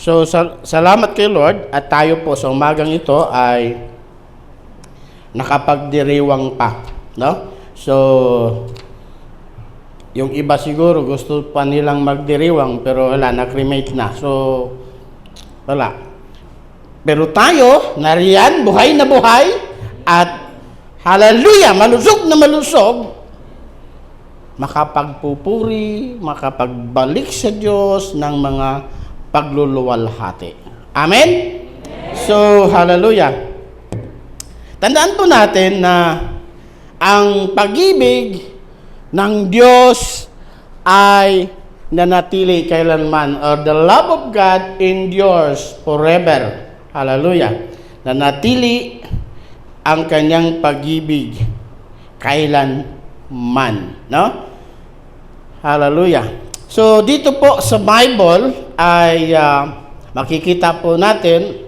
So, salamat kay Lord at tayo po sa umagang ito ay nakapagdiriwang pa, no? So, yung iba siguro gusto pa nilang magdiriwang pero wala, na-cremate na. So, wala. Pero tayo, nariyan, buhay na buhay at hallelujah, malusog na malusog, makapagpupuri, makapagbalik sa Diyos ng mga pagluluwalhati. Amen? So, hallelujah. Tandaan po natin na ang pag-ibig ng Diyos ay nanatili kailanman, or the love of God endures forever. Hallelujah. Nanatili ang kanyang pag-ibig kailanman, no? Hallelujah. So, dito po sa Bible ay makikita po natin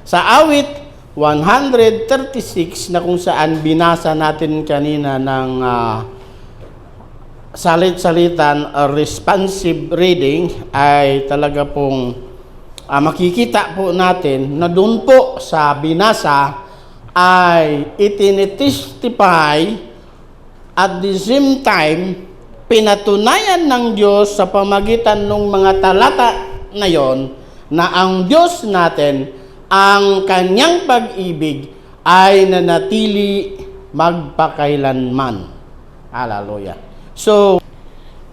sa awit 136 na kung saan binasa natin kanina ng salit-salitan responsive reading ay talaga pong makikita po natin na doon po sa binasa ay itinitestify at the same time pinatunayan ng Diyos sa pamagitan ng mga talata na yon na ang Diyos natin, ang kanyang pag-ibig ay nanatili magpakailanman. Hallelujah. So,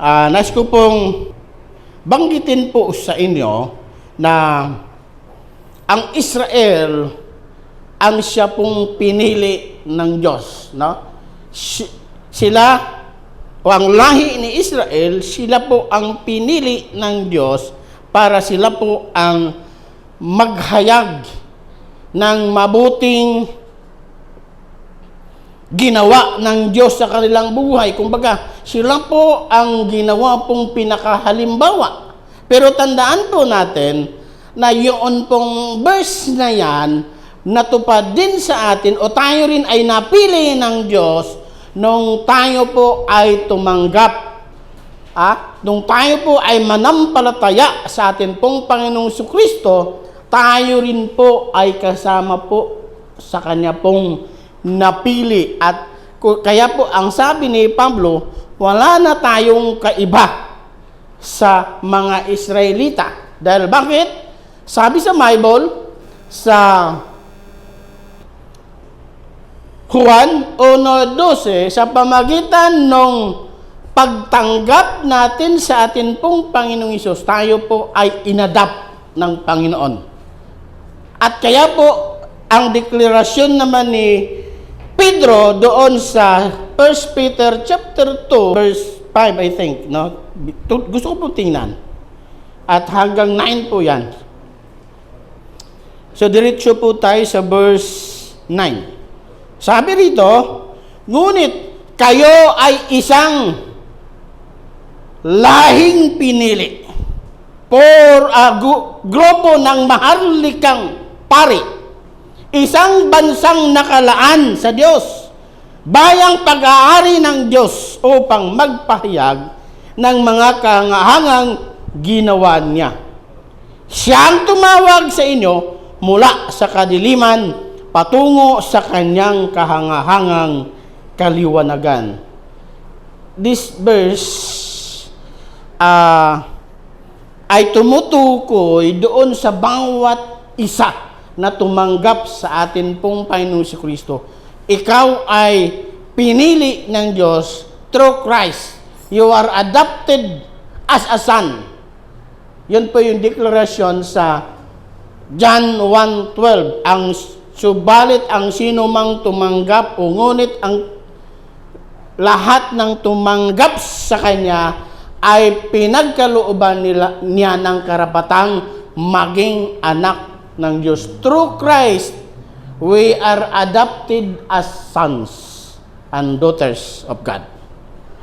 nais ko pong banggitin po sa inyo na ang Israel ang siya pong pinili ng Diyos, no? Sila o ang lahi ni Israel, sila po ang pinili ng Diyos para sila po ang maghayag ng mabuting ginawa ng Diyos sa kanilang buhay. Kumbaga, sila po ang ginawa pong pinakahalimbawa. Pero tandaan po natin na yun pong verse na yan, natupad din sa atin o tayo rin ay napili ng Diyos nung tayo po ay tumanggap, nung tayo po ay manampalataya sa atin pong Panginoong Jesucristo, tayo rin po ay kasama po sa Kanya pong napili. At kaya po ang sabi ni Pablo, wala na tayong kaiba sa mga Israelita. Dahil bakit? Sabi sa Bible, sa Juan 1:12, sa pamagitan ng pagtanggap natin sa atin pong Panginoong Hesus, tayo po ay inadapt ng Panginoon. At kaya po, ang deklarasyon naman ni Pedro doon sa 1 Peter chapter 2, verse 5, I think, no? Gusto ko po tingnan. At hanggang 9 po yan. So, diretso po tayo sa verse 9. Sabi rito, ngunit kayo ay isang lahing pinili for a grupo ng maharlikang pari, isang bansang nakalaan sa Diyos, bayang pag-aari ng Diyos upang magpahayag ng mga kahangahangang ginawa niya. Siyang tumawag sa inyo mula sa kadiliman patungo sa kanyang kahangahangang kaliwanagan. This verse ay tumutukoy doon sa bawat isa na tumanggap sa atin pong Panginoong Jesucristo. Ikaw ay pinili ng Diyos through Christ. You are adopted as a son. Yun po yung deklarasyon sa John 1:12. Subalit ang sino mang tumanggap o ngunit ang lahat ng tumanggap sa Kanya ay pinagkalooban niya ng karapatang maging anak ng Diyos. Through Christ, we are adopted as sons and daughters of God.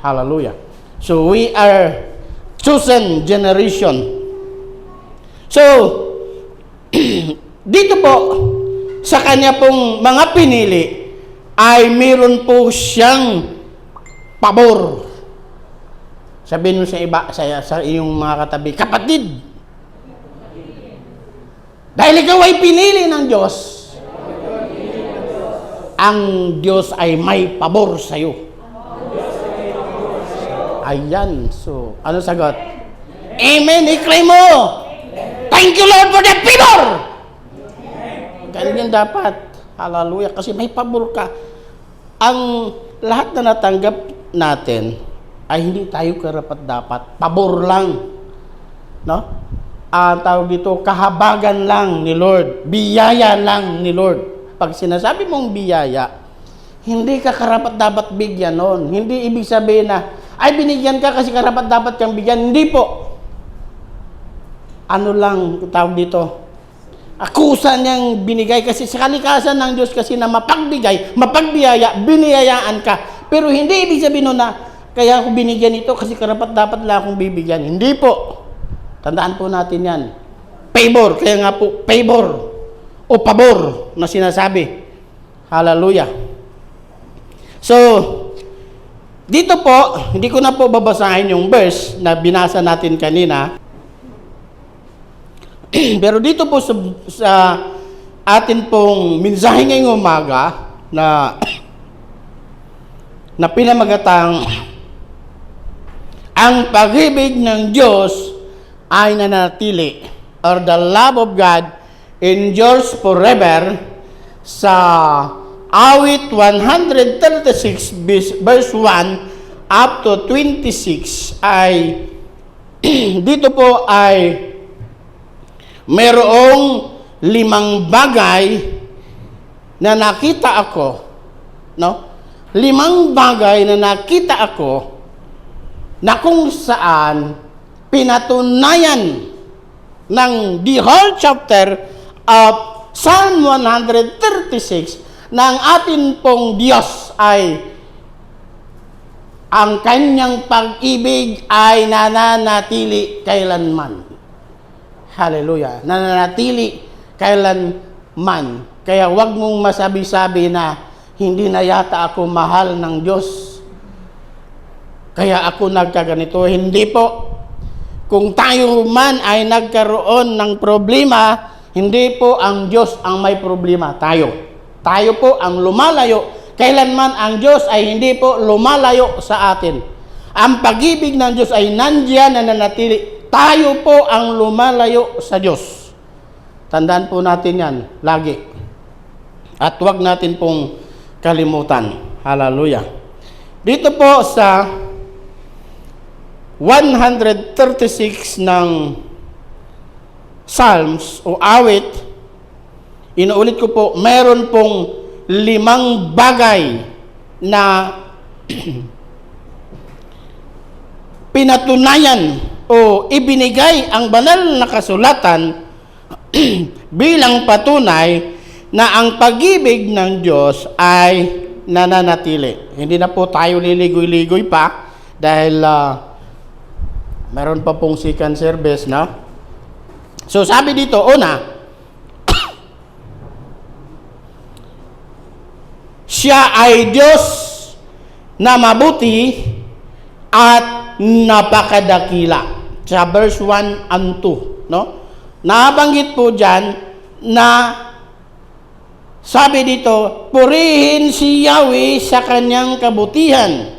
Hallelujah. So we are chosen generation. So, dito po, sa kanya pong mga pinili, ay meron po siyang pabor. Sabihin mo sa iba, sa iyong mga katabi, kapatid, Dahil ikaw ay pinili ng Diyos, ang Diyos ay may pabor sa iyo. Ayan. So, ano sagot? Amen. I-claim mo. Thank you, Lord, for that favor. Ganyan dapat. Hallelujah. Kasi may pabor ka. Ang lahat na natanggap natin ay hindi tayo karapat-dapat. Pabor lang. No? Tawag dito, kahabagan lang ni Lord. Biyaya lang ni Lord. Pag sinasabi mong biyaya, hindi ka karapat-dapat bigyan noon. Hindi ibig sabihin na, ay binigyan ka kasi karapat-dapat kang bigyan. Hindi po. Ano lang, tawag dito, akusa niyang binigay kasi sa kalikasan ng Diyos kasi na mapagbigay, mapagbiyaya, biniyayaan ka. Pero hindi ibig sabihin nun na, kaya ako binigyan ito kasi karapat-dapat lang akong bibigyan. Hindi po. Tandaan po natin yan. Favor, kaya nga po, favor o pabor na sinasabi. Hallelujah. So, dito po, hindi ko na po babasahin yung verse na binasa natin kanina. Pero dito po sa atin pong mensahe ngayong umaga na pinamagatang ang pag-ibig ng Diyos ay nanatili, or the love of God endures forever, sa awit 136 verse 1 up to 26 ay dito po ay mayroong 5 bagay na nakita ako, no? 5 bagay na nakita ako na kung saan pinatunayan ng the whole chapter of Psalm 136 na ang atin pong Diyos ay ang kanyang pag-ibig ay nananatili kailanman. Hallelujah. Nananatili kailanman. Kaya wag mong masabi-sabi na hindi na yata ako mahal ng Diyos, kaya ako nagkaganito. Hindi po. Kung tayo man ay nagkaroon ng problema, hindi po ang Diyos ang may problema. Tayo po ang lumalayo. Kailanman ang Diyos ay hindi po lumalayo sa atin. Ang pag-ibig ng Diyos ay nandiyan na nanatili. Tayo po ang lumalayo sa Diyos. Tandaan po natin yan lagi. At huwag natin pong kalimutan. Hallelujah. Dito po sa 136 ng Psalms o awit, inuulit ko po, meron pong 5 bagay na pinatunayan o ibinigay ang banal na kasulatan bilang patunay na ang pag-ibig ng Diyos ay nananatili. Hindi na po tayo liligoy-ligoy pa dahil meron pa pong second service, no? So sabi dito, una, siya ay Diyos na mabuti at napakadakila. Sa verse 1 and 2, no? Nabanggit po dyan na sabi dito, purihin si Yahweh sa kanyang kabutihan.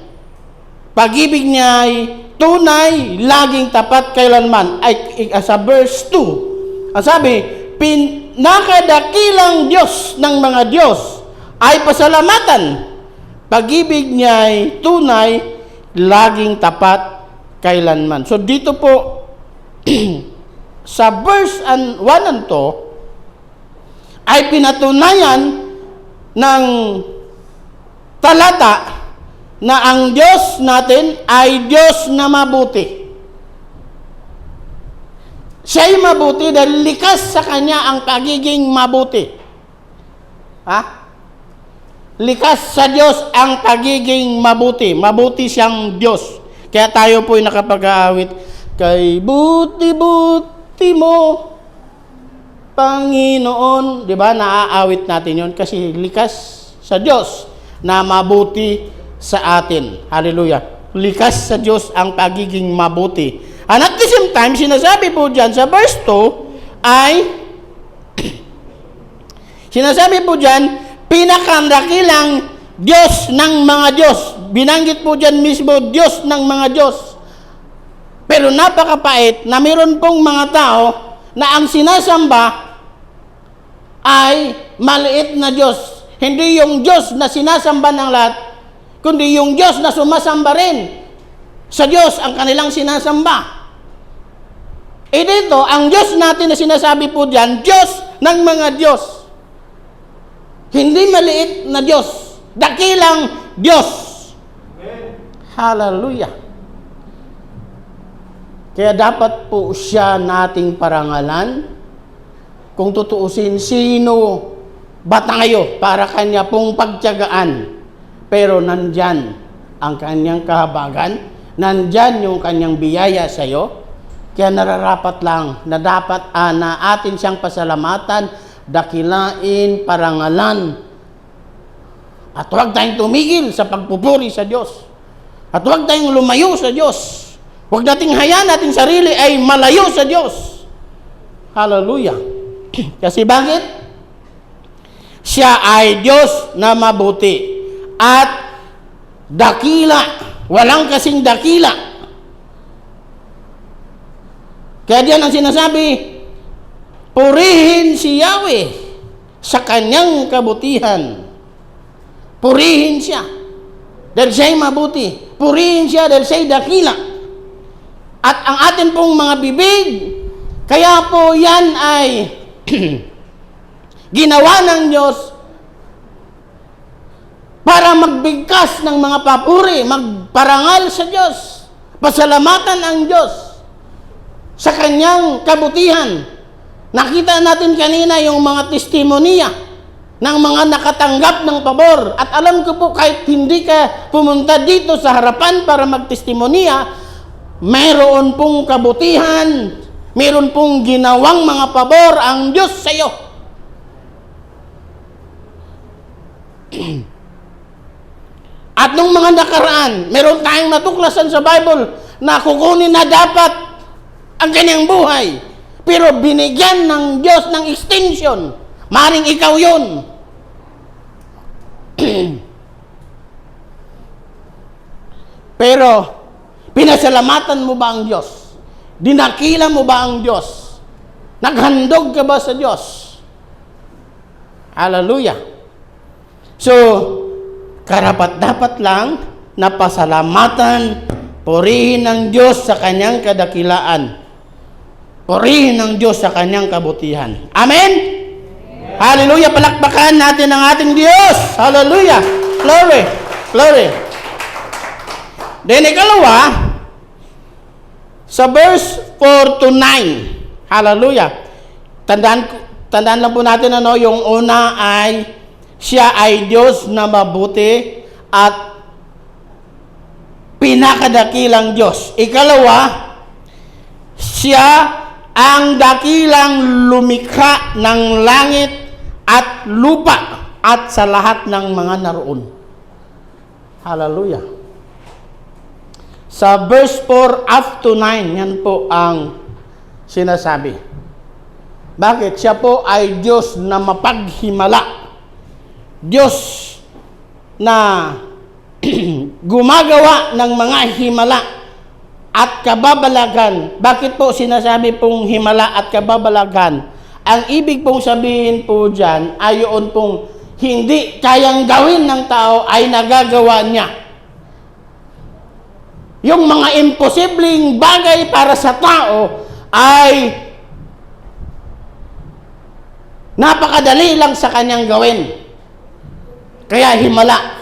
Pag-ibig niya ay tunay, laging tapat kailanman. Ay, sa verse 2, ang sabi, pinakadakilang Diyos ng mga Diyos ay pasalamatan. Pag-ibig niya ay tunay, laging tapat kailanman. So dito po, sa verse 1 and 2, ay pinatunayan ng talata na ang Diyos natin ay Diyos na mabuti. Siya'y mabuti dahil likas sa Kanya ang pagiging mabuti. Ha? Likas sa Diyos ang pagiging mabuti. Mabuti siyang Diyos. Kaya tayo po'y nakapag-aawit, kay buti-buti mo, Panginoon. Diba? Naaawit natin yon kasi likas sa Diyos na mabuti sa atin. Hallelujah. Likas sa Diyos ang pagiging mabuti. And at the same time, sinasabi po dyan sa verse 2 ay Sinasabi po dyan, pinakadakilang Diyos ng mga Diyos. Binanggit po dyan mismo, Diyos ng mga Diyos. Pero napakapait na meron pong mga tao na ang sinasamba ay maliit na Diyos. Hindi yung Diyos na sinasamba ng lahat, kundi yung Diyos na sumasamba rin sa Diyos ang kanilang sinasamba. Dito, ang Diyos natin na sinasabi po dyan, Diyos ng mga Diyos. Hindi maliit na Diyos. Dakilang Diyos. Amen. Hallelujah. Kaya dapat po siya nating parangalan. Kung tutuusin, sino ba tayo para kanya pong pagtiyagaan? Pero nandyan ang kanyang kahabagan, nandyan yung kanyang biyaya sa iyo. Kaya nararapat lang na dapat na atin siyang pasalamatan, dakilain, parangalan. At huwag tayong tumigil sa pagpupuri sa Diyos. At huwag tayong lumayo sa Diyos. Huwag nating hayaan nating sarili ay malayo sa Diyos. Hallelujah. Kasi bakit? Siya ay Diyos na mabuti at dakila. Walang kasing dakila. Kaya diyan ang sinasabi, purihin si Yahweh sa kanyang kabutihan. Purihin siya dahil siya'y mabuti. Purihin siya dahil siya'y dakila. At ang atin pong mga bibig, kaya po yan ay ginawa ng Diyos para magbigkas ng mga papuri, magparangal sa Diyos, pasalamatan ang Diyos sa kanyang kabutihan. Nakita natin kanina yung mga testimonya ng mga nakatanggap ng pabor. At alam ko po, kahit hindi ka pumunta dito sa harapan para magtestimonya, mayroon pong kabutihan, mayroon pong ginawang mga pabor ang Diyos sa iyo. At nung mga nakaraan, meron tayong natuklasan sa Bible na kukunin na dapat ang kanyang buhay. Pero binigyan ng Diyos ng extension. Maring ikaw yun. Pero, pinasalamatan mo ba ang Diyos? Dinakila mo ba ang Diyos? Naghandog ka ba sa Diyos? Hallelujah. So, karapat-dapat lang na pasalamatan, purihin ng Diyos sa kanyang kadakilaan. Purihin ng Diyos sa kanyang kabutihan. Amen? Hallelujah. Palakpakan natin ang ating Diyos. Hallelujah. Glory. Glory. Then ikalawa, sa verse 4 to 9. Hallelujah. Tandaan lang po natin yung una ay siya ay Diyos na mabuti at pinakadakilang Diyos. Ikalawa, siya ang dakilang lumikha ng langit at lupa at sa lahat ng mga naroon. Hallelujah. Sa verse 4 up to 9, yan po ang sinasabi. Bakit? Siya po ay Diyos na mapaghimala. Diyos na gumagawa ng mga himala at kababalagan. Bakit po sinasabi pong himala at kababalagan? Ang ibig pong sabihin po dyan ay yun pong hindi kayang gawin ng tao ay nagagawa niya. Yung mga imposibleng bagay para sa tao ay napakadali lang sa kanyang gawin. Kaya himala.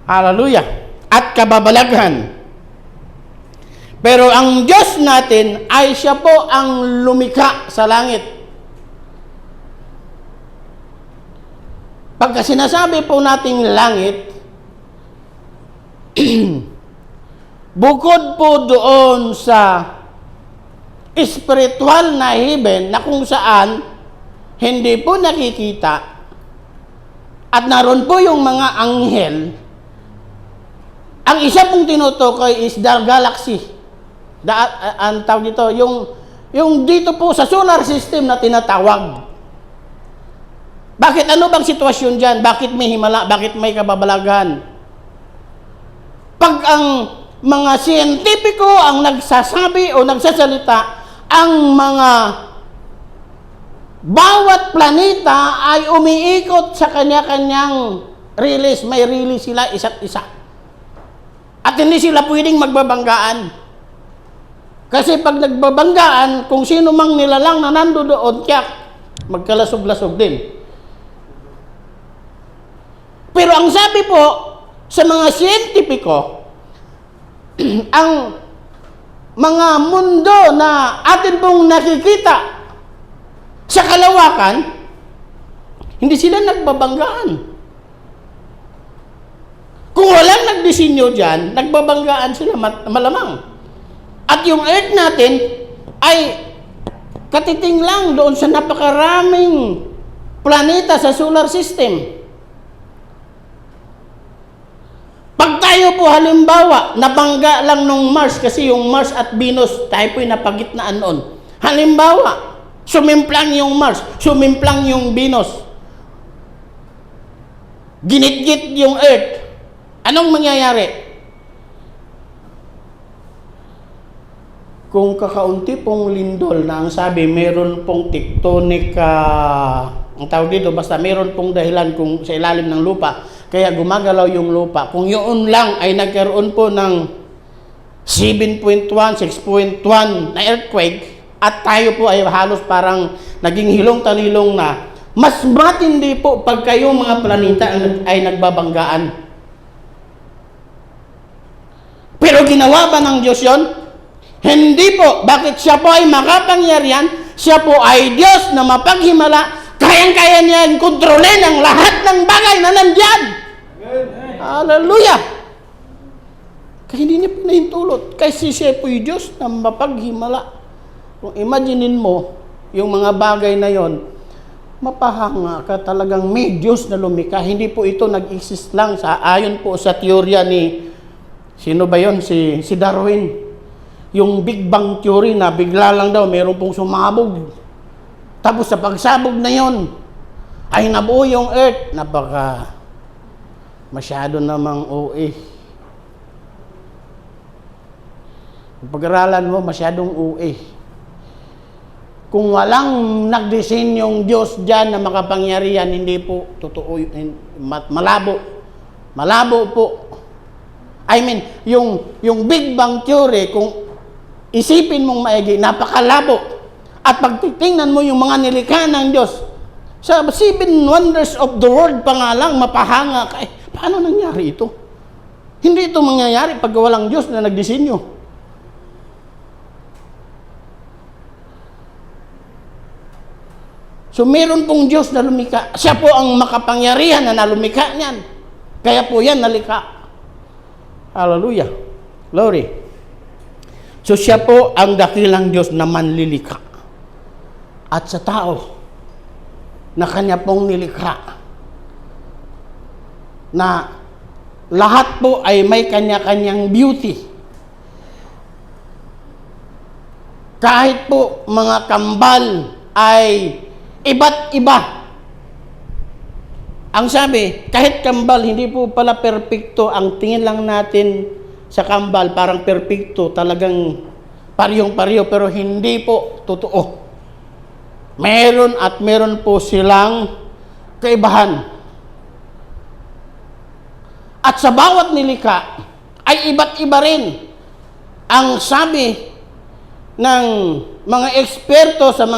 Hallelujah. At kababalaghan. Pero ang Diyos natin ay siya po ang lumikha sa langit. Pagka sinasabi po nating langit, bukod po doon sa spiritual na heaven na kung saan hindi po nakikita at naroon po yung mga anghel, ang isa pong tinutukoy is the galaxy. Ang tawag dito, yung dito po sa solar system na tinatawag. Bakit ano bang sitwasyon dyan? Bakit may himala? Bakit may kababalagan? Pag ang mga siyentipiko ang nagsasabi o nagsasalita, ang mga bawat planeta ay umiikot sa kanya-kanyang release. May release sila isa't isa. At hindi sila pwedeng magbabanggaan. Kasi pag nagbabanggaan, kung sino mang nilalang na nandoon, tiyak, magkalasog-lasog din. Pero ang sabi po sa mga siyentipiko, ang mga mundo na atin pong nakikita sa kalawakan, hindi sila nagbabanggaan. Kung walang nagdisenyo dyan, nagbabanggaan sila malamang. At yung Earth natin ay katiting lang doon sa napakaraming planeta sa solar system. Pag tayo po halimbawa, nabangga lang nung Mars kasi yung Mars at Venus, tayo po'y napagitnaan noon. Halimbawa, sumimplang yung Mars, sumimplang yung Venus. Ginitgit yung Earth. Anong mangyayari? Kung kakaunti pong lindol na ang sabi, meron pong tectonic, ang tawag dito, basta meron pong dahilan kung sa ilalim ng lupa, kaya gumagalaw yung lupa. Kung yun lang ay nagkaroon po ng 7.1, 6.1 na earthquake, at tayo po ay halos parang naging hilong-talilong na, mas matindi po pag kayo mga planeta ay nagbabanggaan. Pero ginawa ba ng Diyos yun? Hindi po. Bakit? Siya po ay makapangyarihan, siya po ay Diyos na mapaghimala, kayang-kaya niya kontrolin ang lahat ng bagay na nandyan. Hallelujah! Kaya hindi niya pinahintulot. Kasi siya po yung Diyos na mapaghimala. Kung imaginein mo, yung mga bagay na yon, mapahanga ka talagang may Diyos na lumikha. Hindi po ito nag-exist lang ayon po sa teorya ni, sino ba yon? Si Darwin. Yung Big Bang Theory na bigla lang daw, meron pong sumabog. Tapos sa pagsabog na yon, ay nabuo yung Earth. Masyado namang OA. Pag-aralan mo, masyadong OA. Kung walang nagdisenyong Diyos dyan na makapangyarihan, hindi po totoo, malabo. Malabo po. I mean, yung Big Bang Theory, kung isipin mong maigi, napakalabo. At pagtitingnan mo yung mga nilikha ng Diyos, sa 7 wonders of the world pa nga lang, mapahanga ka. Paano nangyari ito? Hindi ito mangyayari pag walang Diyos na nagdisenyo. So meron pong Diyos na lumikha. Siya po ang makapangyarihan na nalumikha niyan. Kaya po yan nalikha. Hallelujah. Glory. So siya po ang dakilang Diyos na manlilikha. At sa tao na kanya pong nilikha, na lahat po ay may kanya-kanyang beauty. Kahit po mga kambal ay iba't iba. Ang sabi, kahit kambal, hindi po pala perpekto. Ang tingin lang natin sa kambal, parang perpekto, talagang parehong-pareho, pero hindi po totoo. Meron at meron po silang kaibahan. At sa bawat nilikha, ay iba't iba rin. Ang sabi ng mga eksperto sa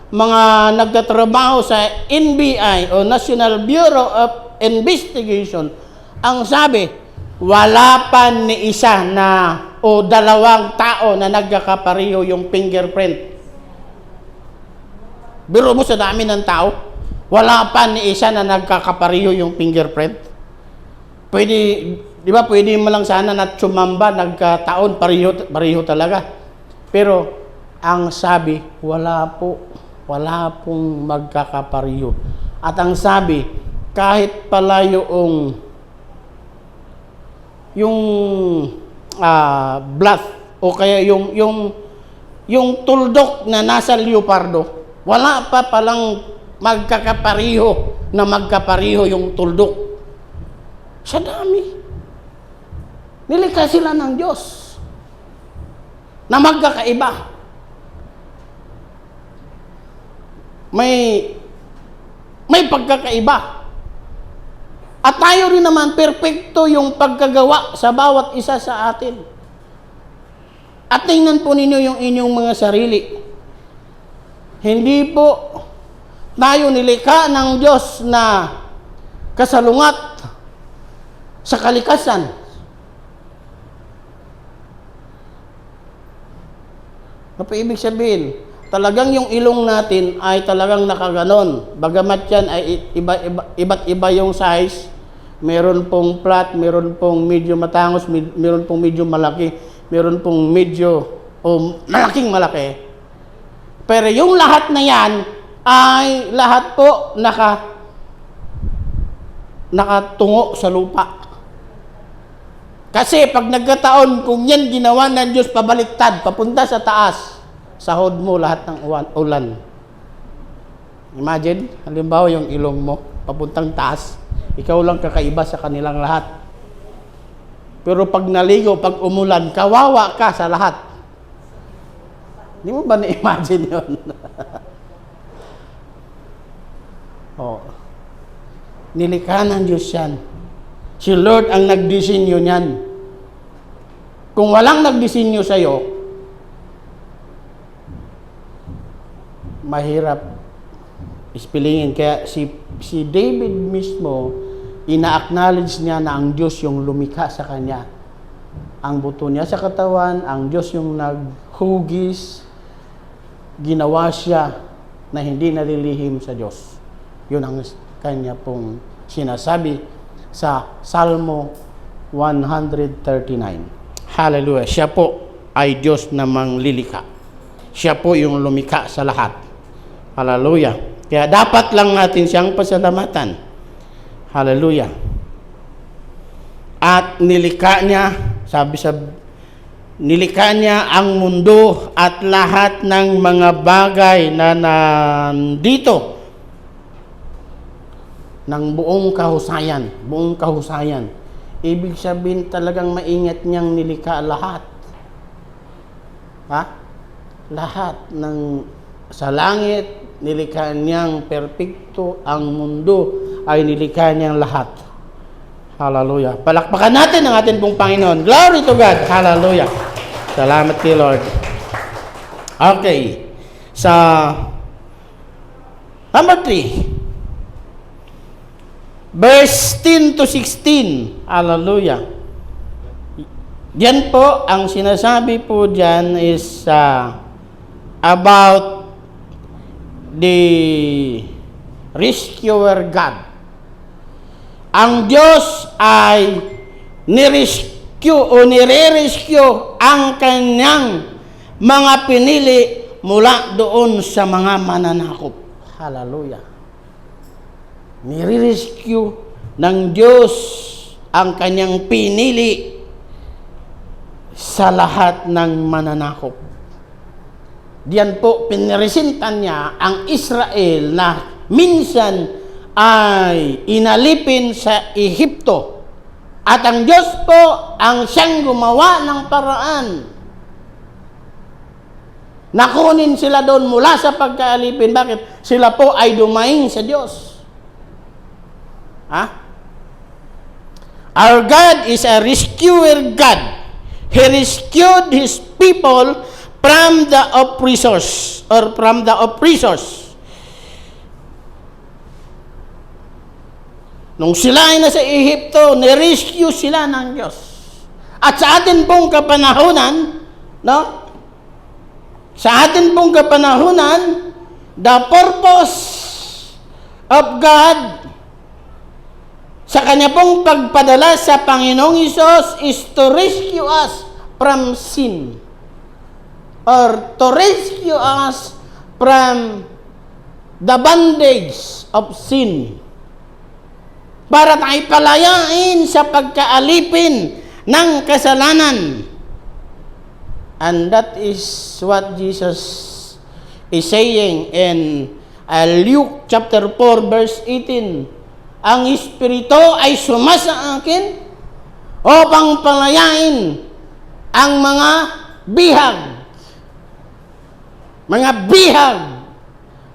mga nagtatrabaho sa NBI o National Bureau of Investigation, ang sabi, wala pa ni isa na o dalawang tao na nagkakapareho yung fingerprint. Biro mo sa dami ng tao, wala pa ni isa na nagkakapareho yung fingerprint. Pwede, di ba, pwede mo lang sana na tsumamba, nagkataon, pareho talaga. Pero, ang sabi, wala pong magkakapareho. At ang sabi, kahit pala yung blood, o kaya yung tuldok na nasa leopardo, wala pa palang magkakapariho na magkapariho yung tuldok. Sa dami. Nilikha sila ng Diyos na magkakaiba. May pagkakaiba. At tayo rin naman, perpekto yung pagkagawa sa bawat isa sa atin. At tingnan po ninyo yung inyong mga sarili. Hindi po tayo nilikha ng Diyos na kasalungat sa kalikasan. Ano po ibig sabihin? Talagang yung ilong natin ay talagang nakaganon. Bagamat yan ay iba't iba yung size. Meron pong flat, meron pong medyo matangos, meron pong medyo malaki, meron pong medyo malaking malaki. Pero yung lahat na yan ay lahat po nakatungo sa lupa. Kasi pag nagkataon, kung yan ginawa ng Diyos pabaliktad, papunta sa taas, sahod mo lahat ng ulan. Imagine, halimbawa yung ilong mo, papuntang taas, ikaw lang kakaiba sa kanilang lahat. Pero pag naligo, pag umulan, kawawa ka sa lahat. Hindi mo ba na-imagine yun? Oh. Nilikha ng Diyos yan. Si Lord ang nagdisenyo niyan. Kung walang nagdisenyo sa'yo, mahirap ispilingin. Kaya si David mismo, ina-acknowledge niya na ang Diyos yung lumikha sa kanya. Ang buto niya sa katawan, ang Diyos yung naghugis, ginawa siya na hindi nalilihim sa Diyos. Yun ang kanya pong sinasabi sa Salmo 139. Hallelujah. Siya po ay Diyos na manglilikha. Siya po yung lumikha sa lahat. Hallelujah. Kaya dapat lang natin siyang pasalamatan. Hallelujah. At nilikha niya, nilikha niya ang mundo at lahat ng mga bagay na nandito ng buong kahusayan. Ibig sabihin talagang maingat niyang nilikha lahat. Ha? Lahat ng sa langit, nilikha niyang perpekto, ang mundo ay nilikha niyang lahat. Hallelujah. Palakpakan natin ang ating pong Panginoon. Glory to God. Hallelujah. Salamat kay Lord. Okay. Sa number 3. Verse 10 to 16. Hallelujah. Diyan po, ang sinasabi po diyan is about the rescuer God. Ang Diyos ay nirescue o nire-rescue ang kanyang mga pinili mula doon sa mga mananakop. Hallelujah. Nire-rescue ng Diyos ang kanyang pinili sa lahat ng mananakop. Diyan po pinresentan niya ang Israel na minsan ay inalipin sa Ehipto. At ang Diyos po ang siyang gumawa ng paraan. Nakunin sila doon mula sa pagkaalipin. Bakit? Sila po ay dumaing sa Diyos. Ha? Our God is a rescuer God. He rescued His people from the oppressors or from the oppressors. Nung sila ay nasa Ehipto, nirescue sila ng Diyos. At sa atin pong kapanahunan, no? Sa atin pong kapanahunan, the purpose of God sa kanya pong pagpadala sa Panginoong Hesus is to rescue us from sin. Or to rescue us from the bondage of sin. Para tayo palayain sa pagkaalipin ng kasalanan. And that is what Jesus is saying in Luke chapter 4 verse 18. Ang Espiritu ay sumasa akin upang palayain ang mga bihag. Mga bihag.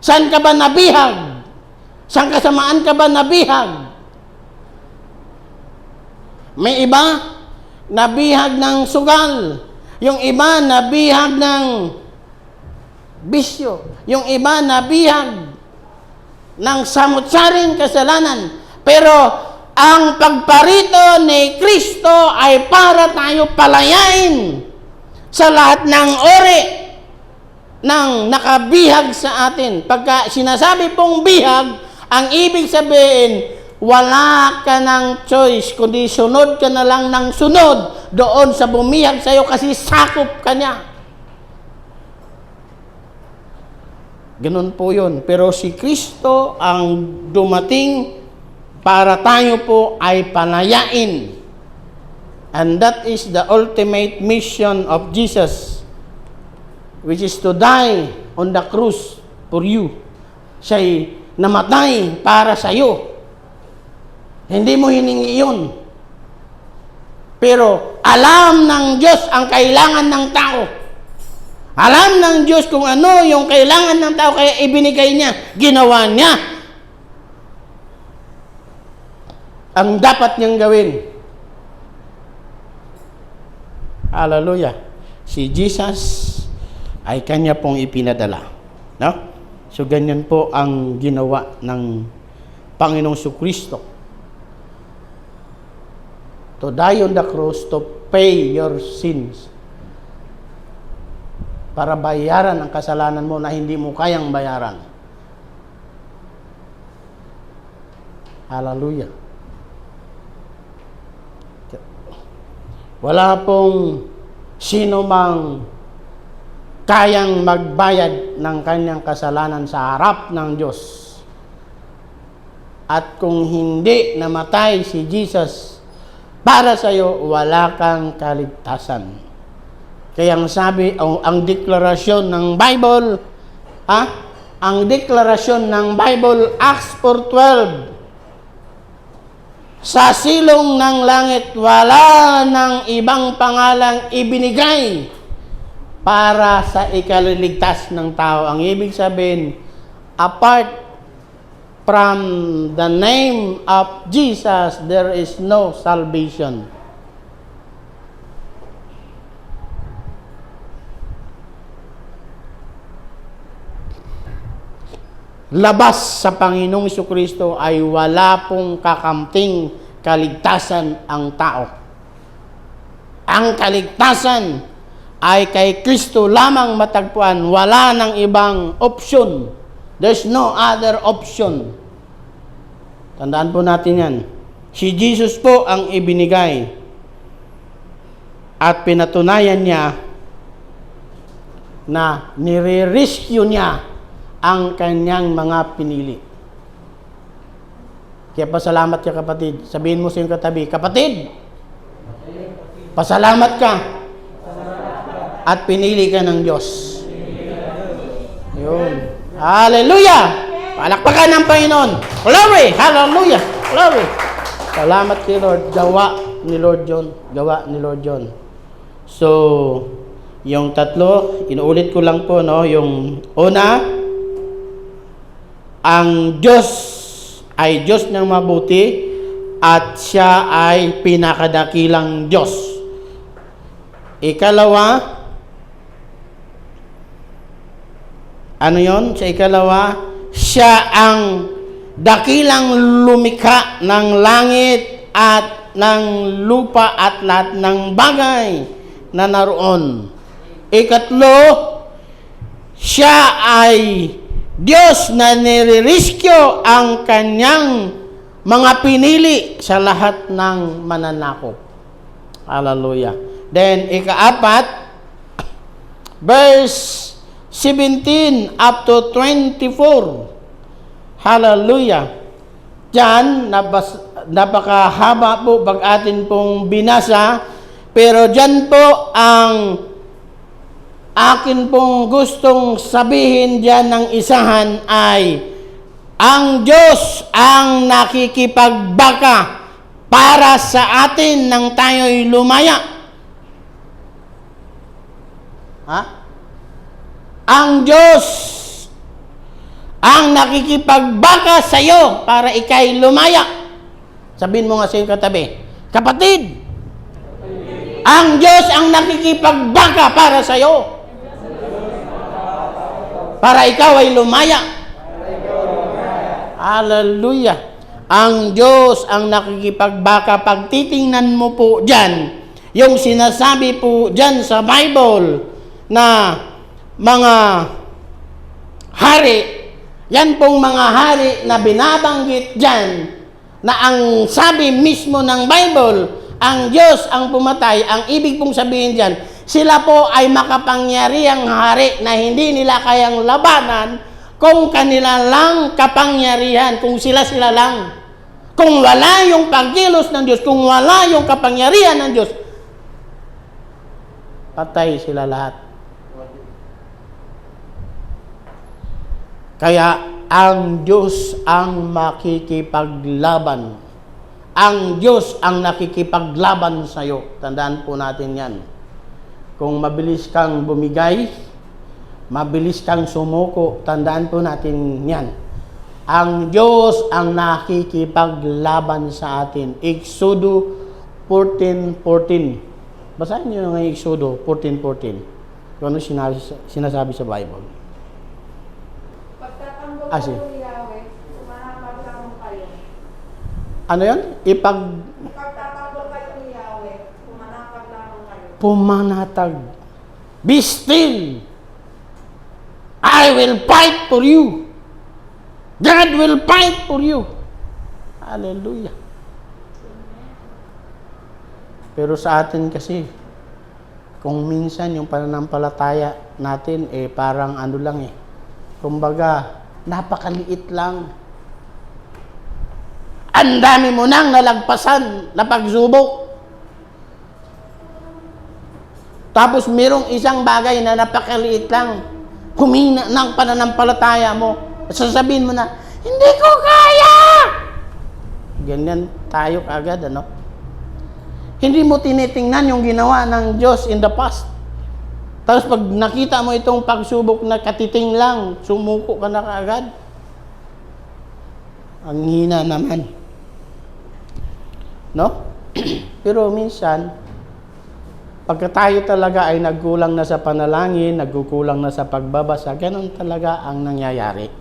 Saan ka ba nabihag? Saan kasamaan ka ba nabihag? May iba, nabihag ng sugal. Yung iba, nabihag ng bisyo. Yung iba, nabihag ng samut-saring kasalanan. Pero, ang pagparito ni Kristo ay para tayo palayain sa lahat ng uri ng nakabihag sa atin. Pagka sinasabi pong bihag, ang ibig sabihin, wala ka ng choice, kundi sunod ka na lang ng sunod doon sa bumihag sa iyo kasi sakop ka niya. Ganun po yun. Pero si Kristo ang dumating para tayo po ay palayain. And that is the ultimate mission of Jesus, which is to die on the cross for you. Siya'y namatay para sa iyo. Hindi mo hiningi yun. Pero alam ng Diyos ang kailangan ng tao. Alam ng Diyos kung ano yung kailangan ng tao, kaya ibinigay niya, ginawa niya ang dapat niyang gawin. Hallelujah. Si Jesus ay kanya pong ipinadala. No? So ganyan po ang ginawa ng Panginoong Kristo. To die on the cross to pay your sins. Para bayaran ang kasalanan mo na hindi mo kayang bayaran. Hallelujah. Wala pong sino mang kayang magbayad ng kanyang kasalanan sa harap ng Diyos. At kung hindi namatay si Jesus para sa iyo, wala kang kaligtasan. Kaya ang sabi, ang deklarasyon ng Bible, ang deklarasyon ng Bible, Acts 4:12, sa silong ng langit, wala ng ibang pangalang ibinigay para sa ikaliligtas ng tao. Ang ibig sabihin, apart from the name of Jesus, there is no salvation. Labas sa Panginoong Jesucristo ay wala pong kakamting kaligtasan ang tao. Ang kaligtasan ay kay Kristo lamang matagpuan. Wala ng ibang option. There's no other option. Tandaan po natin yan. Si Jesus po ang ibinigay at pinatunayan niya na nire-rescue niya ang kanyang mga pinili. Kaya pasalamat ka, kapatid. Sabihin mo sa iyong katabi, kapatid, pasalamat ka at pinili ka ng Diyos. Yun. Hallelujah! Palakpakan ng Panginoon. Glory! Hallelujah! Glory! Salamat kay Lord. Gawa ni Lord John. Gawa ni Lord John. So, yung tatlo, inuulit ko lang po, no? Yung una, ang Diyos ay Diyos ng mabuti at siya ay pinakadakilang Diyos. Ikalawa, ano yon? Sa ikalawa, siya ang dakilang lumikha ng langit at ng lupa at lahat ng bagay na naroon. Ikatlo, siya ay Diyos na nire-rescue ang kanyang mga pinili sa lahat ng mananakop. Hallelujah. Then, ikaapat, verse 17 up to 24. Hallelujah. Diyan, napakahaba po pag atin pong binasa, pero diyan po ang akin pong gustong sabihin diyan ng isahan ay, ang Diyos ang nakikipagbaka para sa atin nang tayo'y lumaya. Ha? Ang Diyos ang nakikipagbaka sa iyo para ikay lumaya. Sabihin mo nga sa iyong katabi, kapatid, ang Diyos ang nakikipagbaka para sa iyo para ikaw ay lumaya. Hallelujah. Ang Diyos ang nakikipagbaka. Pag titingnan mo po dyan, yung sinasabi po dyan sa Bible na mga hari, yan pong mga hari na binabanggit dyan, na ang sabi mismo ng Bible, ang Diyos ang pumatay, ang ibig pong sabihin dyan, sila po ay makapangyarihang hari na hindi nila kayang labanan kung kanila lang kapangyarihan, kung sila-sila lang. Kung wala yung pagkilos ng Diyos, kung wala yung kapangyarihan ng Diyos, patay sila lahat. Kaya ang Diyos ang makikipaglaban. Ang Diyos ang nakikipaglaban sa iyo. Tandaan po natin yan. Kung mabilis kang bumigay, mabilis kang sumuko, tandaan po natin yan. Ang Diyos ang nakikipaglaban sa atin. Exodo 14:14. Basahin niyo ng Exodo 14:14. Kung ano sinasabi sa Bible. Pagtatanggol kayo ni Yahweh, sumahamag lang kayo. Ano yan? Pagtatanggol kayo ni Yahweh, sumanakag lang kayo. Pumanatag. Be still. I will fight for you. God will fight for you. Hallelujah. Pero sa atin kasi, kung minsan yung pananampalataya natin, parang ano lang kumbaga, napakaliit lang. Ang dami mo nang nalagpasan na pagsubok. Tapos merong isang bagay na napakaliit lang. Humina ng pananampalataya mo. Sasabihin mo na, hindi ko kaya! Ganyan tayo agad, ano? Hindi mo tinitingnan yung ginawa ng Diyos in the past. Tapos pag nakita mo itong pagsubok na katiting lang, sumuko ka na kaagad. Ang hina naman. No? Pero minsan, pagka tayo talaga ay nagkulang na sa panalangin, nagkukulang na sa pagbabasa, ganun talaga ang nangyayari.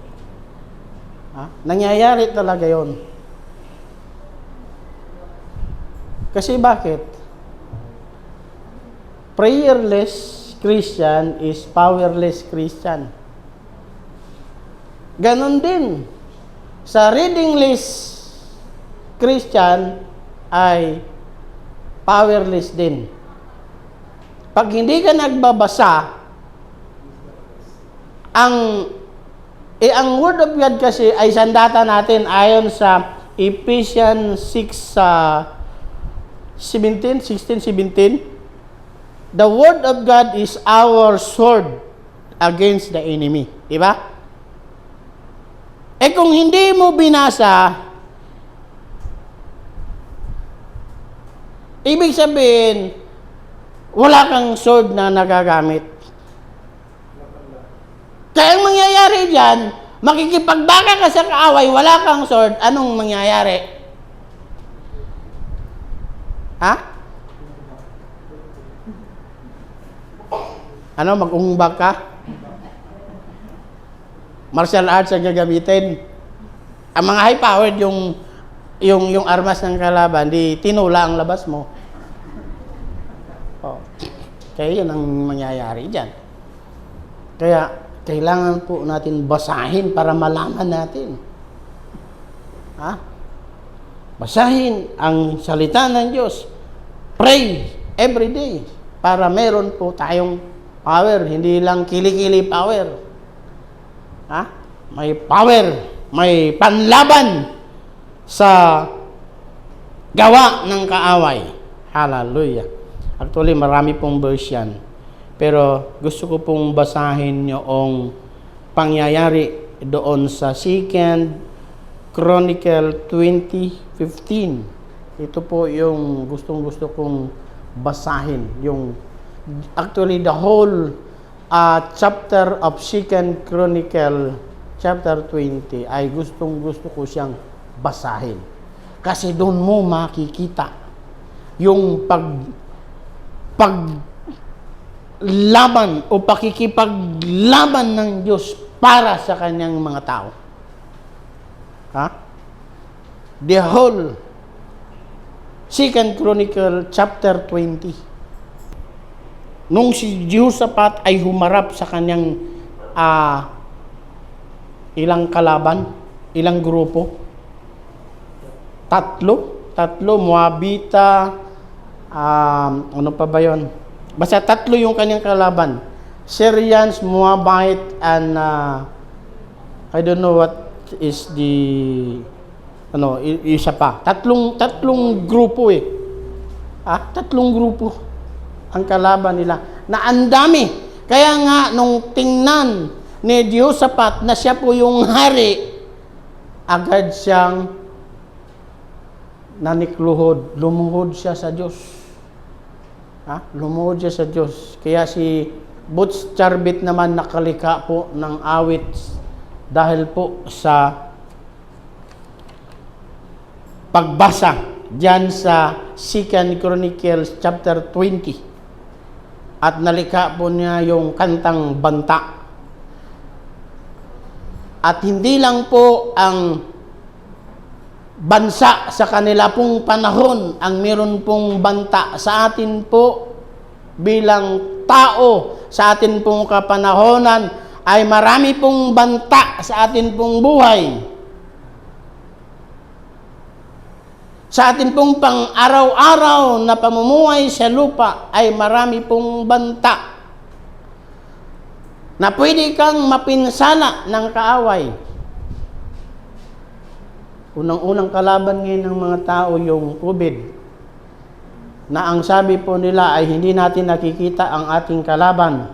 Nangyayari talaga yon. Kasi bakit? Prayerless Christian is powerless Christian. Ganon din. Sa readingless Christian ay powerless din. Pag hindi ka nagbabasa, ang Word of God kasi ay sandata natin ayon sa Ephesians 6:17. The Word of God is our sword against the enemy. Diba? Kung hindi mo binasa, ibig sabihin, wala kang sword na nagagamit. Kaya ang mangyayari dyan, makikipagbaka ka sa kaaway, wala kang sword, anong mangyayari? Ha? Ano, mag-ungbak ka? Martial arts ang gagamitin. Ang mga high-powered yung armas ng kalaban, di tinula ang labas mo. Kaya yun ang mangyayari dyan. Kaya, kailangan po natin basahin para malaman natin. Basahin ang salita ng Diyos. Pray every day para meron po tayong power, hindi lang kili-kili power. May power, may panlaban sa gawa ng kaaway. Hallelujah. Actually, marami pong verse yan. Pero gusto ko pong basahin yung pangyayari doon sa 2 Chronicle 20:15. Ito po yung gustong-gusto kong basahin. Actually, the whole chapter of 2 Chronicle chapter 20 ay gustong-gusto ko siyang basahin. Kasi doon mo makikita yung paglaban o pakikipaglaban ng Diyos para sa kanyang mga tao. The whole 2 Chronicle chapter 20. Nung si Jehoshaphat ay humarap sa kanyang ilang kalaban, ilang grupo? Tatlo, Moabita, ano pa ba yun? Basta tatlo yung kanyang kalaban. Syrians, Moabite, and I don't know what is the isa pa. Tatlong grupo tatlong grupo ang kalaban nila. Na ang dami. Kaya nga, nung tingnan ni Jehoshaphat na siya po yung hari, agad siyang nanikluhod. Lumuhod siya sa Diyos. Lumuhod siya sa Diyos. Kaya si Butch Charbit naman nakalika po ng awit dahil po sa pagbasa diyan sa 2 Chronicles chapter 20. At nalika po niya yung kantang banta. At hindi lang po ang bansa sa kanila pong panahon ang meron pong banta. Sa atin po bilang tao, sa atin pong kapanahonan ay marami pong banta sa atin pong buhay. Sa atin pong pang-araw-araw na pamumuhay sa lupa ay marami pong banta na pwede kang mapinsala ng kaaway. Unang-unang kalaban ngayon ng mga tao yung COVID, na ang sabi po nila ay hindi natin nakikita ang ating kalaban.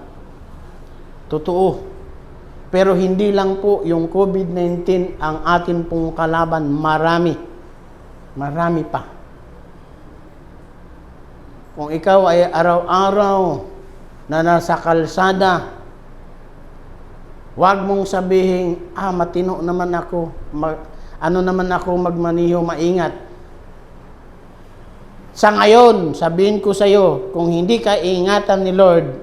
Totoo. Pero hindi lang po yung COVID-19 ang atin pong kalaban, marami pa. Kung ikaw ay araw-araw na nasa kalsada, huwag mong sabihin, matino naman ako, magmaniho, maingat. Sa ngayon, sabihin ko sa iyo, kung hindi ka ingatan ni Lord,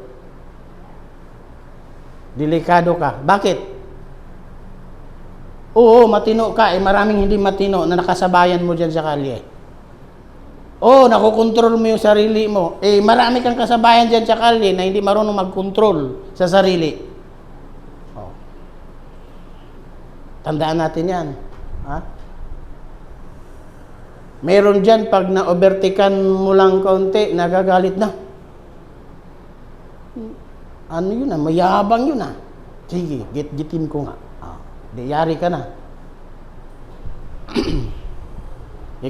delikado ka. Bakit? Oo, matino ka, maraming hindi matino na nakasabayan mo dyan sa kalye. Oo, nakokontrol mo yung sarili mo. Marami kang kasabayan dyan sa kalye na hindi marunong magkontrol sa sarili. Tandaan natin yan. Meron dyan, pag na-overtaken mo lang kaunti, nagagalit na. Ano yun mayabang yun Sige, gitin ko nga. Yari ka na.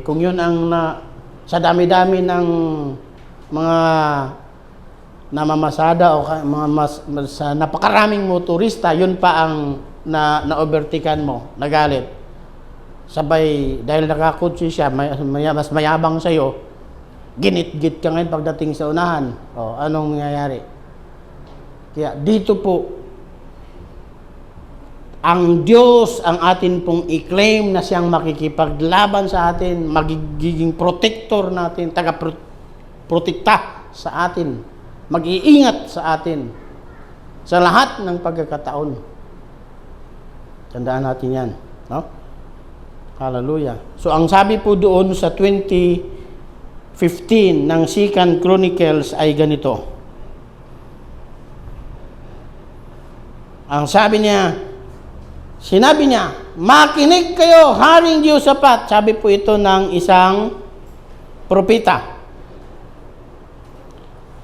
Kung yun ang sa dami-dami ng mga namamasada o sa napakaraming motorista, yun pa ang na-overtaken mo, nagalit. Sabay, dahil nakakutsi siya, mas mayabang sa'yo, ginit-git ka ngayon pagdating sa unahan. Anong mangyayari? Kaya dito po, ang Diyos ang atin pong i-claim na siyang makikipaglaban sa atin, magiging protector natin, taga-protekta sa atin, mag-iingat sa atin sa lahat ng pagkakataon. Tandaan natin yan. No? Hallelujah. So, ang sabi po doon sa 20:15 ng 2 Chronicles ay ganito. Ang sinabi niya, makinig kayo, Haring Jehoshaphat. Sabi po ito ng isang propeta.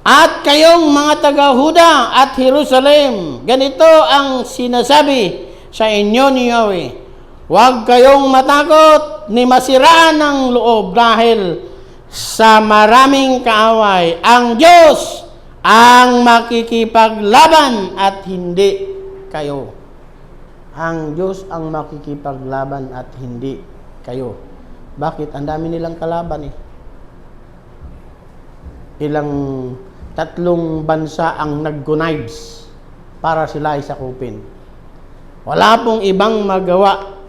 At kayong mga taga-Huda at Jerusalem, ganito ang sinasabi sa inyo ni Yahweh. Huwag kayong matakot ni masiraan ng loob dahil sa maraming kaaway. Ang Diyos ang makikipaglaban at hindi kayo. Ang Diyos ang makikipaglaban at hindi kayo. Bakit? Ang dami nilang kalaban eh. Tatlong bansa ang nag-connives para sila ay sakupin. Wala pong ibang magawa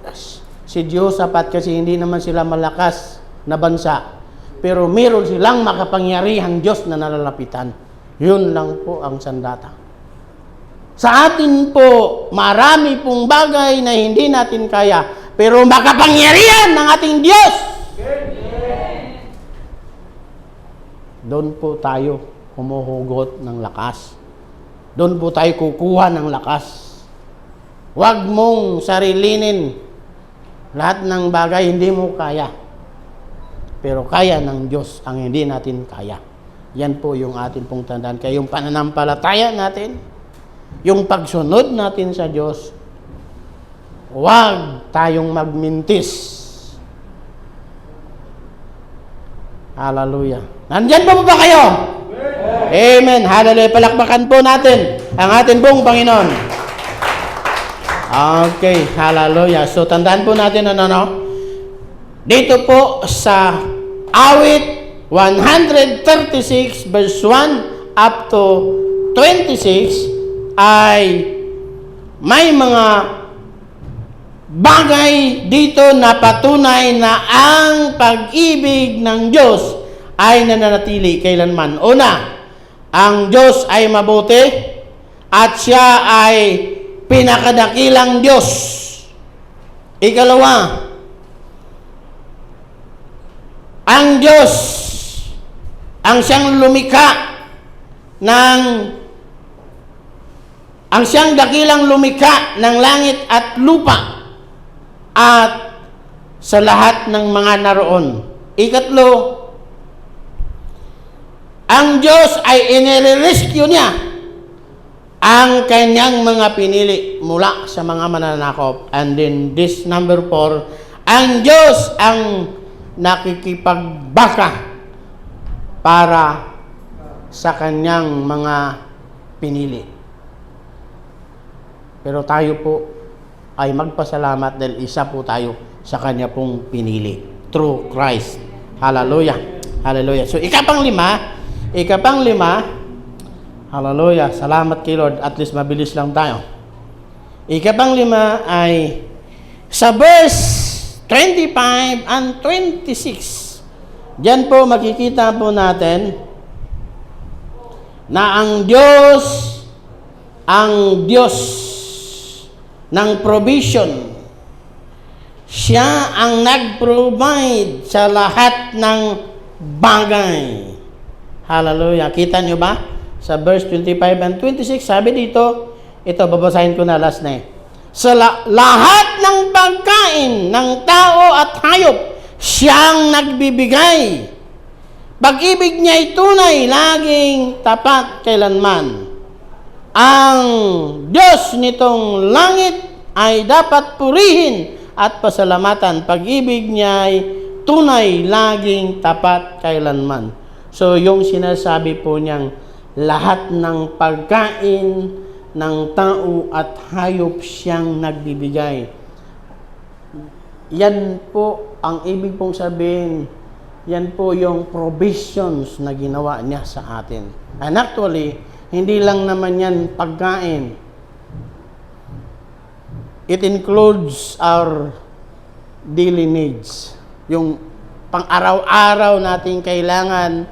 si Jehoshaphat kasi hindi naman sila malakas na bansa. Pero meron silang makapangyarihang Diyos na nalalapitan. Yun lang po ang sandata. Sa atin po, marami pong bagay na hindi natin kaya, pero makapangyarihan ng ating Diyos. Doon po tayo humuhugot ng lakas. Doon po tayo kukuha ng lakas. Huwag mong sarilinin lahat ng bagay hindi mo kaya. Pero kaya ng Diyos ang hindi natin kaya. Yan po yung atin pong tandaan. Kaya yung pananampalataya natin, yung pagsunod natin sa Diyos, huwag tayong magmintis. Hallelujah. Nandyan po ba kayo? Amen. Hallelujah. Palakpakan po natin ang atin pong Panginoon. Okay. Hallelujah. So, tandaan po natin dito po sa awit 136 verse 1 up to 26 ay may mga bagay dito na patunay na ang pag-ibig ng Diyos ay nananatili kailanman. Una, ang Diyos ay mabuti at siya ay pinakadakilang Diyos. Ikalawa, ang Diyos ang siyang lumikha ang siyang dakilang lumikha ng langit at lupa at sa lahat ng mga naroon. Ikatlo, ang Diyos ay inirerescue niya ang kanyang mga pinili mula sa mga mananakop. And then this number 4, ang Diyos ang nakikipagbaka para sa kanyang mga pinili. Pero tayo po ay magpasalamat dahil isa po tayo sa kanya pong pinili. Through Christ. Hallelujah. Hallelujah. So, ikapang lima, hallelujah. Salamat kay Lord. At least mabilis lang tayo. Ikapang lima ay sa verse 25 and 26. Diyan po makikita po natin na ang Diyos ng provision. Siya ang nag-provide sa lahat ng bagay. Hallelujah. Kita nyo ba? Sa verse 25 and 26, sabi dito, ito, babasahin ko na last na sa lahat ng pagkain ng tao at hayop, siyang nagbibigay. Pag-ibig niya ay tunay, laging tapat kailanman. Ang Diyos nitong langit ay dapat purihin at pasalamatan. Pag-ibig niya ay tunay, laging tapat kailanman. So, yung sinasabi po niyang lahat ng pagkain ng tao at hayop siyang nagbibigay. Yan po ang ibig pong sabihin, yan po yung provisions na ginawa niya sa atin. And actually, hindi lang naman yan pagkain. It includes our daily needs. Yung pang-araw-araw nating kailangan,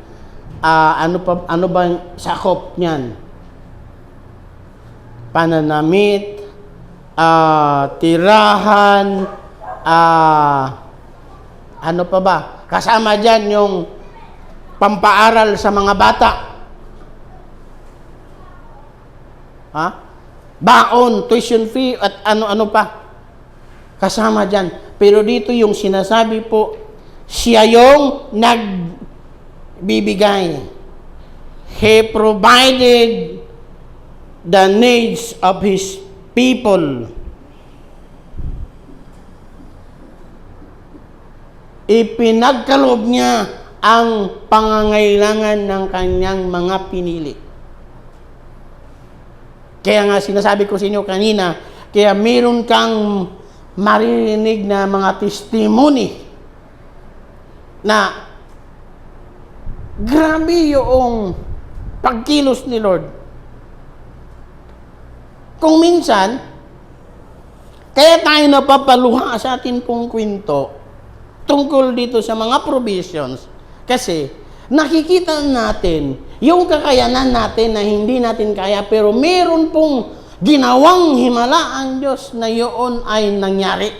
ano ba sakop niyan? Pananamit, tirahan, ano pa ba? Kasama dyan yung pampaaral sa mga bata. Baon, tuition fee, at ano-ano pa. Kasama dyan. Pero dito yung sinasabi po, siya yung nagbibigay. He provided the needs of His people. Ipinagkaloob niya ang pangangailangan ng kanyang mga pinili. Kaya nga sinasabi ko sa inyo kanina, kaya meron kang marinig na mga testimony na grabe yung pagkilos ni Lord. Kung minsan, kaya tayo napapaluha sa atin pong kwento tungkol dito sa mga provisions kasi nakikita natin yung kakayanan natin na hindi natin kaya pero meron pong ginawang himala ang Diyos na yun ay nangyari.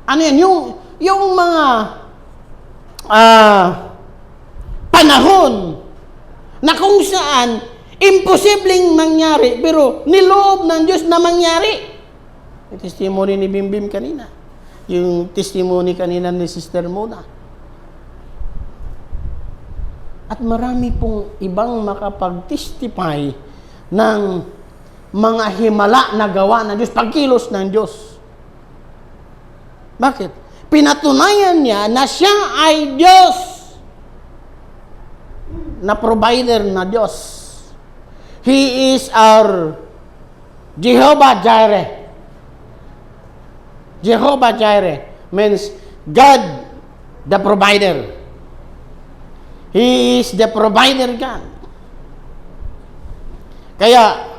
Ano yan? Yung mga panahon na kung saan imposibleng mangyari pero niloob ng Diyos na mangyari. Yung testimony ni Bimbim kanina. Yung testimony kanina ni Sister Mona. At marami pong ibang makapag-testify ng mga himala na gawa ng Diyos, pagkilos ng Diyos. Bakit? Pinatunayan niya na siya ay Diyos na provider na Diyos. He is our Jehovah Jireh. Jehovah Jireh means God the provider. He is the provider God. Kaya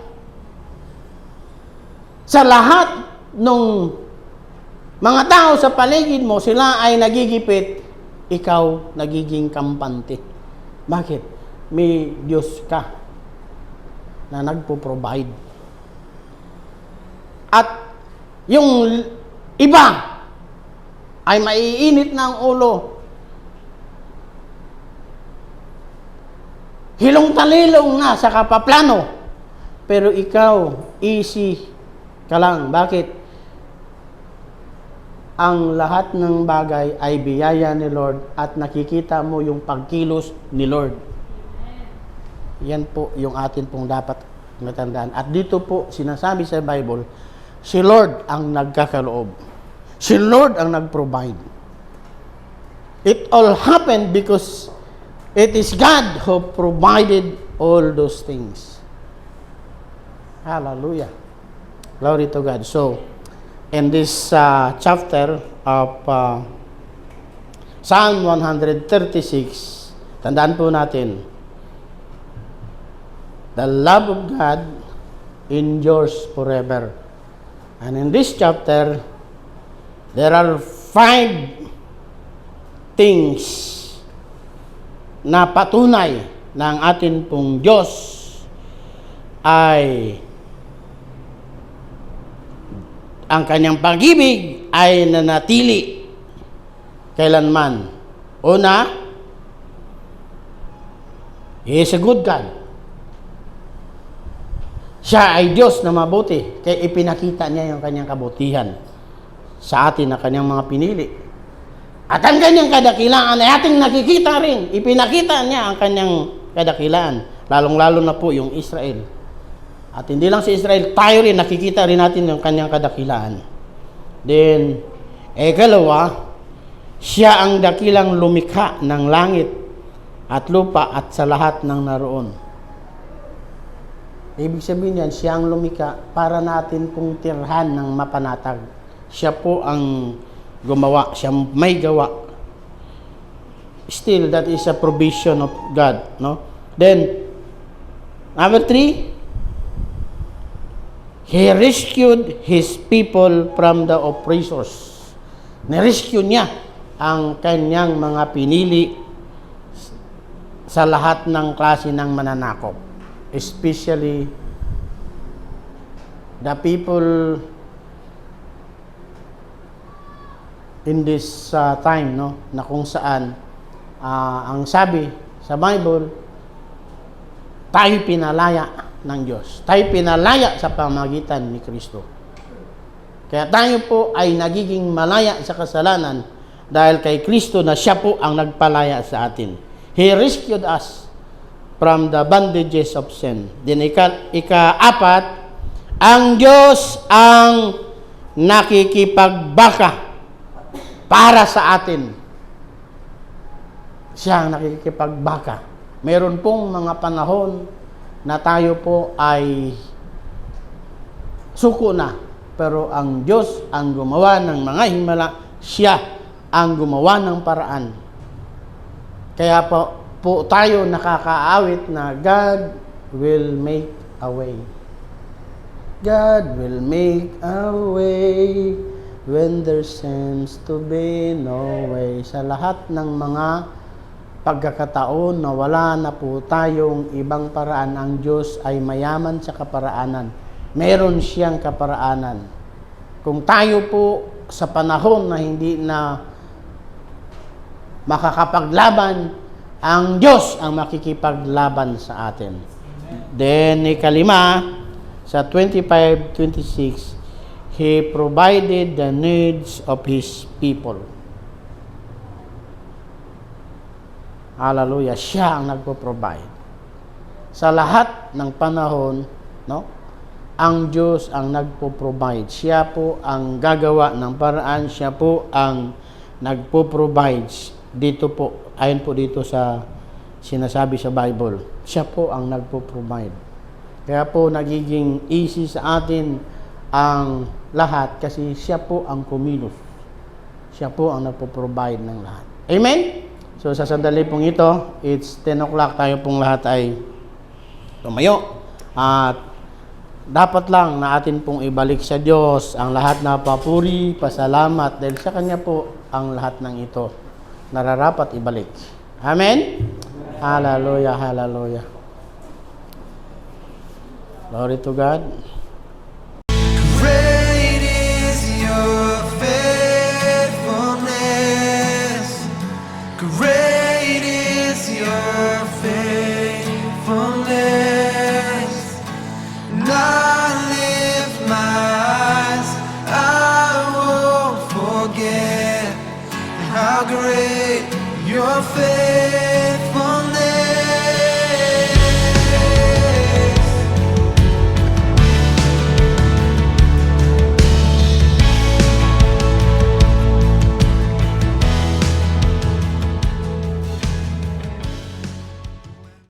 sa lahat ng mga tao sa paligid mo, sila ay nagigipit, ikaw nagiging kampante. Bakit? May Diyos ka na nagpo-provide. At yung iba ay maiinit ng ulo. Hilong-talilong na sa kapaplano. Pero ikaw, easy ka lang. Bakit? Ang lahat ng bagay ay biyaya ni Lord at nakikita mo yung pagkilos ni Lord. Yan po yung atin pong dapat matandaan. At dito po, sinasabi sa Bible, si Lord ang nagkakaloob. Si Lord ang nag-provide. It all happened because it is God who provided all those things. Hallelujah. Glory to God. So, in this chapter of Psalm 136, tandaan po natin, the love of God endures forever. And in this chapter, there are 5 things na patunay ng atin pong Diyos ay ang kanyang pag-ibig ay nanatili kailanman. Una, He is a good God. Siya ay Diyos na mabuti, kaya ipinakita niya yung kanyang kabutihan sa atin na kanyang mga pinili. At ang kanyang kadakilaan ay ating nakikita rin. Ipinakita niya ang kanyang kadakilaan, lalong-lalo na po yung Israel. At hindi lang si Israel, tayo rin, nakikita rin natin yung kanyang kadakilaan. Then, ikalawa, siya ang dakilang lumikha ng langit at lupa at sa lahat ng naroon. Ibig sabihin yan, siya ang lumikha para natin pong tirhan ng mapanatag. Siya po ang gumawa, siya may gawa. Still, that is a provision of God, no? Then, number 3, He rescued His people from the oppressors. Nirescue niya ang kanyang mga pinili sa lahat ng klase ng mananakop. Especially the people in this time, no, na kung saan ang sabi sa Bible, tayo pinalaya ng Diyos. Tayo pinalaya sa pamamagitan ni Kristo. Kaya tayo po ay nagiging malaya sa kasalanan dahil kay Kristo na siya po ang nagpalaya sa atin. He rescued us from the bondages of sin. Then ika-4, ang Diyos ang nakikipagbaka para sa atin. Siya ang nakikipagbaka. Meron pong mga panahon na tayo po ay suko na. Pero ang Diyos ang gumawa ng mga himala, siya ang gumawa ng paraan. Kaya po tayo nakakaawit na God will make a way. God will make a way when there seems to be no way. Sa lahat ng mga pagkakataon na wala na po tayong ibang paraan, ang Diyos ay mayaman sa kaparaanan. Meron siyang kaparaanan. Kung tayo po sa panahon na hindi na makakapaglaban, ang Diyos ang makikipaglaban sa atin. Then, ikalima, sa 25-26, He provided the needs of His people. Hallelujah. Siya ang nagpo-provide. Sa lahat ng panahon, no? Ang Diyos ang nagpo-provide. Siya po ang gagawa ng paraan. Siya po ang nagpo-provide. Dito po, ayon po dito sa sinasabi sa Bible. Siya po ang nagpo-provide. Kaya po nagiging easy sa atin ang lahat kasi siya po ang kumilos. Siya po ang nagpo-provide ng lahat. Amen? So sa sandali pong ito, it's 10 o'clock, tayo pong lahat ay tumayo. At dapat lang na atin pong ibalik sa Diyos ang lahat na papuri, pasalamat, dahil sa Kanya po ang lahat ng ito nararapat ibalik. Amen? Hallelujah, hallelujah. Glory to God. Great is your faithfulness. Great is your faithfulness. And I lift my eyes, I won't forget how great your faithfulness.